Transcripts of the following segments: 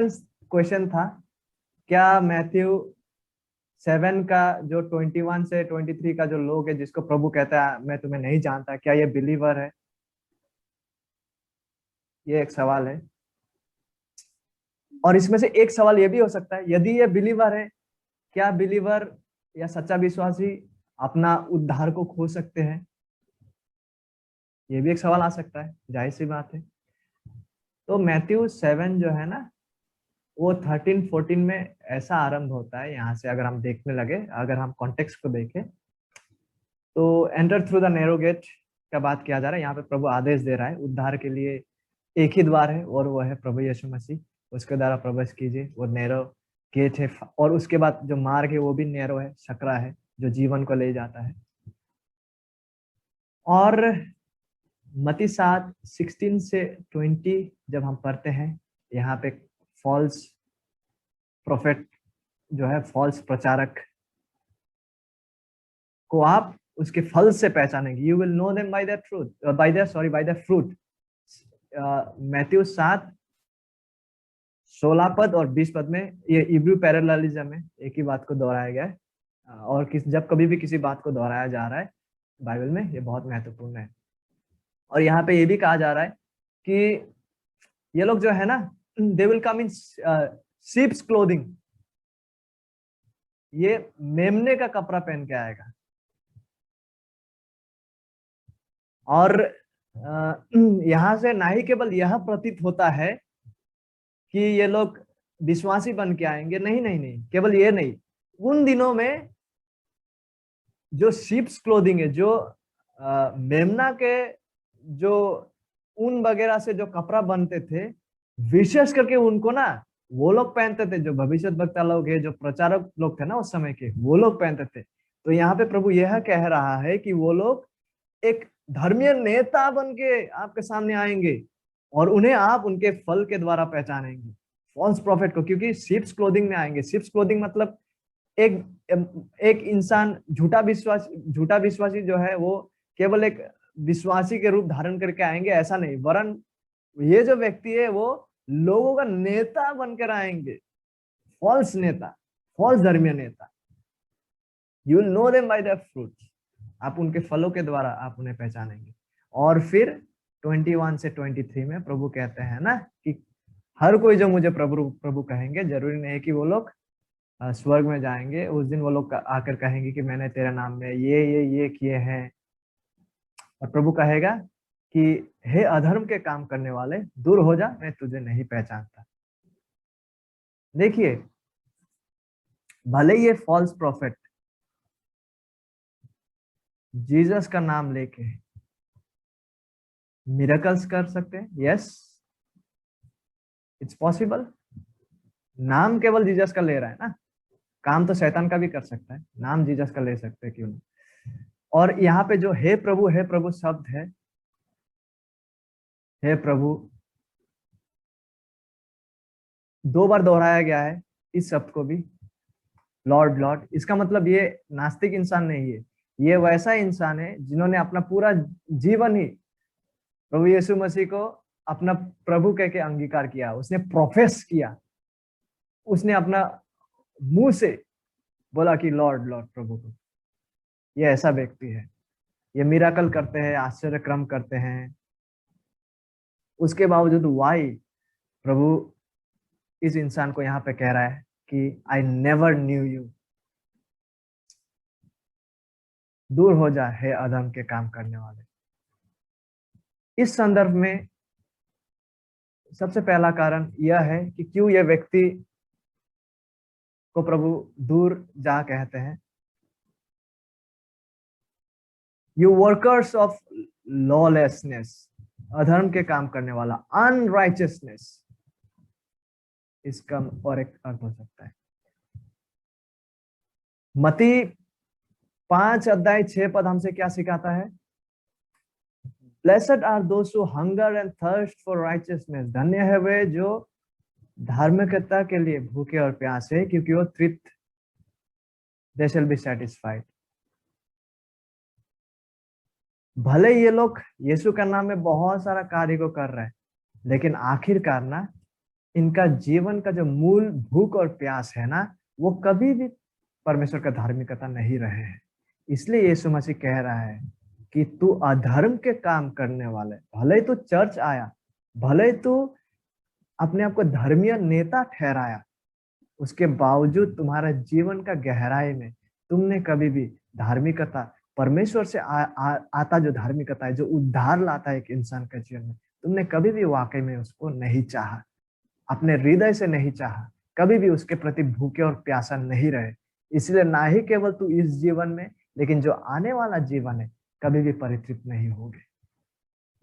Question था, क्या Matthew 7 का जो 21 से 23 का जो लोग है जिसको प्रभु कहता है मैं तुम्हें नहीं जानता, क्या ये बिलीवर है? ये एक सवाल है। और इसमें से एक सवाल ये भी हो सकता है, यदि ये बिलीवर है, क्या बिलीवर या सच्चा विश्वासी अपना उद्धार को खो सकते हैं? ये भी एक सवाल आ सकता है, जाहिर सी बात है। तो मैथ्यू 7 जो है ना, वो 13-14 में ऐसा आरंभ होता है। यहाँ से अगर हम देखने लगे, अगर हम कॉन्टेक्स्ट को देखें, तो enter through the narrow gate का बात किया जा रहा है। यहाँ पे प्रभु आदेश दे रहा है, उद्धार के लिए एक ही द्वार है और वो है प्रभु यीशु मसीह। उसके द्वारा प्रवेश कीजिए, वो नैरो गेट है। और उसके बाद जो मार्ग है वो भी नैरो है, सकरा है, जो जीवन को ले जाता है। और मत्ती 7:16 से 20 जब हम पढ़ते हैं, यहाँ पे फॉल्स प्रोफेट जो है, फॉल्स प्रचारक को आप उसके फल से पहचानेंगे। You will know them by their truth, bye there fruit. Matthew 7:16 पद और 20 पद में ये इब्रू पैरेललिज्म है, एक ही बात को दोहराया गया है। और जब कभी भी किसी बात को दोहराया जा रहा है बाइबल में, ये बहुत महत्वपूर्ण है। और यहाँ पे ये भी कहा जा रहा है कि ये लोग जो है ना, they will come in sheeps clothing. ये मेमने का कपड़ा पहन के आएगा। और यहाँ से ना ही केवल यह प्रतीत होता है कि ये लोग विश्वासी बन के आएंगे, नहीं नहीं नहीं, केवल ये नहीं, उन दिनों में जो शीप्स क्लोथिंग है, जो मेमना के जो ऊन वगैरह से जो कपड़ा बनते थे, विशेष करके उनको ना वो लोग पहनते थे, जो भविष्यद्वक्ता लोग है, जो प्रचारक लोग थे ना उस समय के, वो लोग पहनते थे। तो यहाँ पे प्रभु यह कह रहा है कि वो लोग एक धर्मीय नेता बन के आपके सामने आएंगे और उन्हें आप उनके फल के द्वारा पहचानेंगे, फॉल्स प्रॉफिट को। क्योंकि शिप्स क्लोथिंग में आएंगे। शिप्स क्लोथिंग मतलब एक एक इंसान झूठा विश्वासी जो है, वो केवल एक विश्वासी के रूप धारण करके आएंगे ऐसा नहीं, वरन ये जो व्यक्ति है वो लोगों का नेता बनकर आएंगे, फॉल्स नेता, फॉल्स धर्मीय नेता। You will know them by there fruits. आप उनके फलों के द्वारा आप उन्हें पहचानेंगे। और फिर 21 से 23 में प्रभु कहते हैं ना कि हर कोई जो मुझे प्रभु प्रभु कहेंगे, जरूरी नहीं है कि वो लोग स्वर्ग में जाएंगे। उस दिन वो लोग आकर कहेंगे कि मैंने तेरे नाम में ये किए हैं। और प्रभु कहेगा कि हे अधर्म के काम करने वाले, दूर हो जा, मैं तुझे नहीं पहचानता। देखिए, भले ये फॉल्स प्रॉफिट जीसस का नाम लेके मिरेकल्स कर सकते हैं, यस, इट्स पॉसिबल। नाम केवल जीसस का ले रहा है ना, काम तो शैतान का भी कर सकता है, नाम जीसस का ले सकते हैं, क्यों नहीं। और यहाँ पे जो हे प्रभु शब्द है, हे प्रभु 2 बार दोहराया गया है इस शब्द को भी, लॉर्ड लॉर्ड। इसका मतलब ये नास्तिक इंसान नहीं है, ये वैसा इंसान है जिन्होंने अपना पूरा जीवन ही प्रभु यीशु मसीह को अपना प्रभु कह के अंगीकार किया, उसने प्रोफेस किया, उसने अपना मुंह से बोला कि लॉर्ड लॉर्ड प्रभु को। ये ऐसा व्यक्ति है, ये मिराकल करते हैं, आश्चर्य क्रम करते हैं, उसके बावजूद वाई प्रभु इस इंसान को यहाँ पे कह रहा है कि आई नेवर न्यू यू, दूर हो जा हे अधर्म के काम करने वाले। इस संदर्भ में सबसे पहला कारण यह है कि क्यों यह व्यक्ति को प्रभु दूर जा कहते हैं। यू वर्कर्स ऑफ लॉलेसनेस, अधर्म के काम करने वाला, अनराइचियसनेस, इसका और एक अर्थ हो सकता है। मत्ती 5:6 हमसे क्या सिखाता है? Blessed are those who hunger and thirst for righteousness. धन्य है वे जो धार्मिकता के लिए भूखे और प्यासे है, क्योंकि वो तृप्त, they shall be satisfied। भले ये लोग यीशु का नाम में बहुत सारा कार्य को कर रहे हैं, लेकिन आखिरकार ना इनका जीवन का जो मूल भूख और प्यास है ना, वो कभी भी परमेश्वर का धार्मिकता नहीं रहे हैं। इसलिए यीशु मसीह कह रहा है कि तू अधर्म के काम करने वाले, भले ही तू चर्च आया, भले ही तू अपने आप को धर्मीय नेता ठहराया, उसके बावजूद तुम्हारा जीवन का गहराई में तुमने कभी भी धार्मिकता, परमेश्वर से आता जो धार्मिकता है, जो उद्धार लाता है एक इंसान के जीवन में, तुमने कभी भी वाकई में उसको नहीं चाहा, अपने हृदय से नहीं चाहा, कभी भी उसके प्रति भूखे और प्यासा नहीं रहे। इसलिए ना ही केवल तू इस जीवन में, लेकिन जो आने वाला जीवन है, कभी भी परितृप्त नहीं होगे।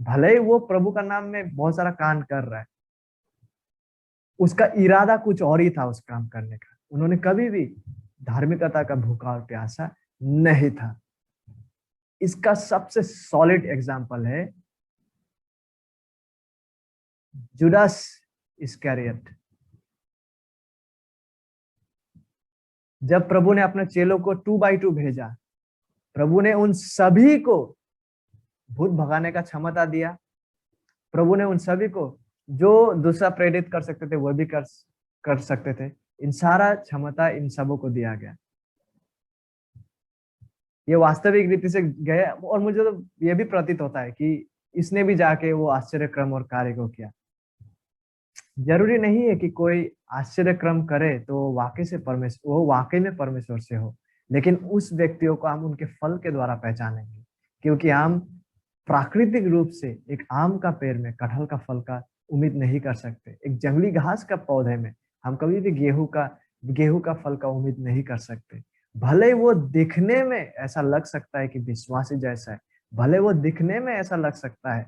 भले ही वो प्रभु का नाम में बहुत सारा काम कर रहा है, उसका इरादा कुछ और ही था उस काम करने का। उन्होंने कभी भी धार्मिकता का भूखा और प्यासा नहीं था। इसका सबसे सॉलिड एग्जाम्पल है जुडास इस्करियोट। जब प्रभु ने अपने चेलों को 2 by 2 भेजा, प्रभु ने उन सभी को भूत भगाने का क्षमता दिया। प्रभु ने उन सभी को जो दूसरा प्रेरित कर सकते थे वो भी कर सकते थे। इन सारा क्षमता इन सबों को दिया गया। ये वास्तविक रीति से गए, और मुझे तो ये भी प्रतीत होता है कि इसने भी जाके वो आश्चर्य क्रम और कार्य को किया। जरूरी नहीं है कि कोई आश्चर्य क्रम करे तो वो वाकई में परमेश्वर से हो, लेकिन उस व्यक्तियों को हम उनके फल के द्वारा पहचानेंगे। क्योंकि हम प्राकृतिक रूप से एक आम का पेड़ में कटहल का फल का उम्मीद नहीं कर सकते। एक जंगली घास का पौधे में हम कभी भी गेहूं का फल का उम्मीद नहीं कर सकते। भले वो दिखने में ऐसा लग सकता है कि विश्वासी जैसा है, भले वो दिखने में ऐसा लग सकता है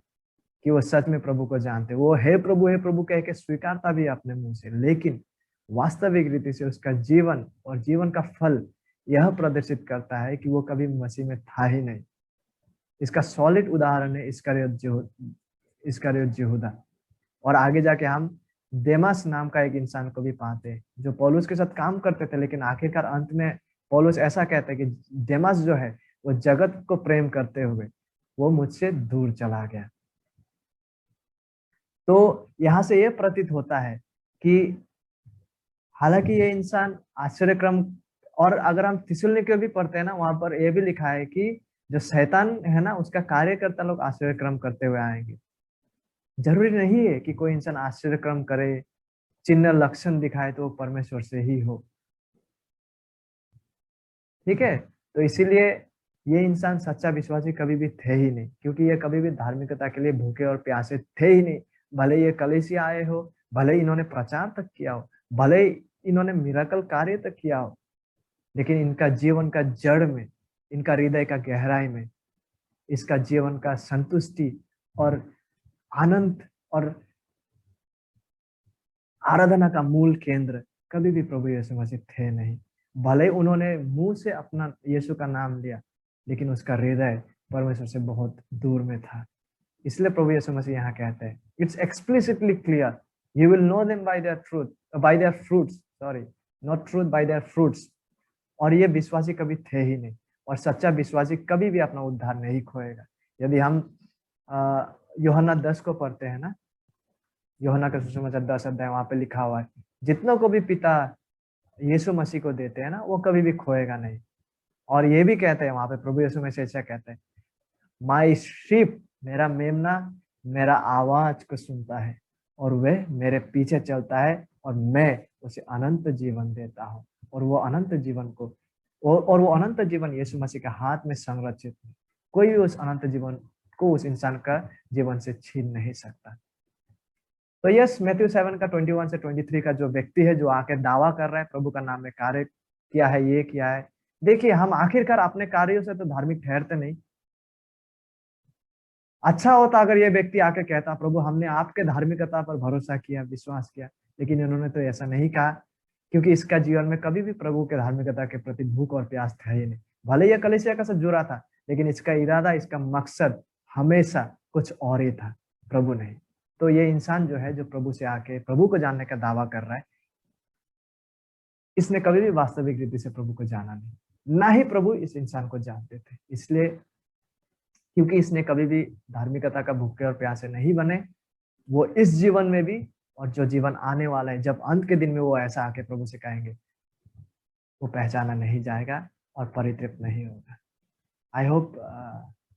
कि वो सच में प्रभु को जानते, वो हे प्रभु कह के स्वीकारता भी अपने मुंह से, लेकिन वास्तविक रीति से उसका जीवन और जीवन का फल यह प्रदर्शित करता है कि वो कभी मसीह में था ही नहीं। इसका सॉलिड उदाहरण है इस्करियोत यहूदा। और आगे जाके हम देमास नाम का एक इंसान को भी पाते हैं जो पौलुस के साथ काम करते थे, लेकिन आखिरकार अंत में पौलुस ऐसा कहता है कि देमास जो है वो जगत को प्रेम करते हुए वो मुझसे दूर चला गया। तो यहाँ से ये प्रतीत होता है कि हालांकि ये इंसान आश्चर्यक्रम, और अगर हम थिस्सलुनीके भी पढ़ते हैं ना, वहां पर ये भी लिखा है कि जो शैतान है ना उसका कार्यकर्ता लोग आश्चर्यक्रम करते हुए आएंगे। जरूरी नहीं है कि कोई इंसान आश्चर्यक्रम करे, चिन्ह लक्षण दिखाए तो वो परमेश्वर से ही हो। ठीक है, तो इसीलिए ये इंसान सच्चा विश्वासी कभी भी थे ही नहीं, क्योंकि ये कभी भी धार्मिकता के लिए भूखे और प्यासे थे ही नहीं। भले ये कलीसिया आए हो, भले इन्होंने प्रचार तक किया हो, भले इन्होंने मिराकल कार्य तक किया हो, लेकिन इनका जीवन का जड़ में, इनका हृदय का गहराई में, इसका जीवन का संतुष्टि और आनंद और आराधना का मूल केंद्र कभी भी प्रभु यीशु मसीह थे नहीं। भले उन्होंने मुंह से अपना यीशु का नाम लिया, लेकिन उसका हृदय परमेश्वर से बहुत दूर में था। इसलिए प्रभु यीशु मसीह यहाँ कहते हैं, it's explicitly clear, you will know them by there fruits, sorry, not truth, bye there fruits. और ये विश्वासी कभी थे ही नहीं, और सच्चा विश्वासी कभी भी अपना उद्धार नहीं खोएगा। यदि हम यूहन्ना 10 को पढ़ते हैं ना, यूहन्ना का सुसमाचार 10 अध्याय, वहां पे लिखा हुआ है जितनों को भी पिता यीशु मसीह को देते हैं ना वो कभी भी खोएगा नहीं। और ये भी कहते हैं वहां पे प्रभु यीशु मसीह ऐसा कहते हैं, माई शीप, मेरा मेमना मेरा आवाज को सुनता है और वह मेरे पीछे चलता है और मैं उसे अनंत जीवन देता हूँ। और वो अनंत जीवन को वो अनंत जीवन यीशु मसीह के हाथ में संरक्षित है। कोई भी उस अनंत जीवन को उस इंसान का जीवन से छीन नहीं सकता। तो यस, मैथ्यू 7 का 21 से 23 का जो व्यक्ति है जो आके दावा कर रहा है प्रभु का नाम में कार्य किया है, ये किया है, देखिए हम आखिरकार अपने कार्यों से तो धार्मिक ठहरते नहीं। अच्छा होता अगर ये व्यक्ति आके कहता प्रभु हमने आपके धार्मिकता पर भरोसा किया, विश्वास किया, लेकिन इन्होंने तो ऐसा नहीं कहा, क्योंकि इसका जीवन में कभी भी प्रभु के धार्मिकता के प्रति भूख और प्यास था ही नहीं। भले यह कलीसिया का साथ जुड़ा था, लेकिन इसका इरादा, इसका मकसद हमेशा कुछ और ही था, प्रभु नहीं। तो ये इंसान जो है, जो प्रभु से आके प्रभु को जानने का दावा कर रहा है, इसने कभी भी वास्तविक रीति से प्रभु को जाना नहीं, ना ही प्रभु इस इंसान को जानते थे। इसलिए क्योंकि इसने कभी भी धार्मिकता का भूखे और प्यासे नहीं बने, वो इस जीवन में भी और जो जीवन आने वाला है, जब अंत के दिन में वो ऐसा आके प्रभु से कहेंगे, वो पहचाना नहीं जाएगा और परितृप्त नहीं होगा। I hope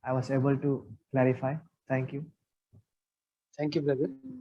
I was able to clarify. Thank you. Thank you, brother.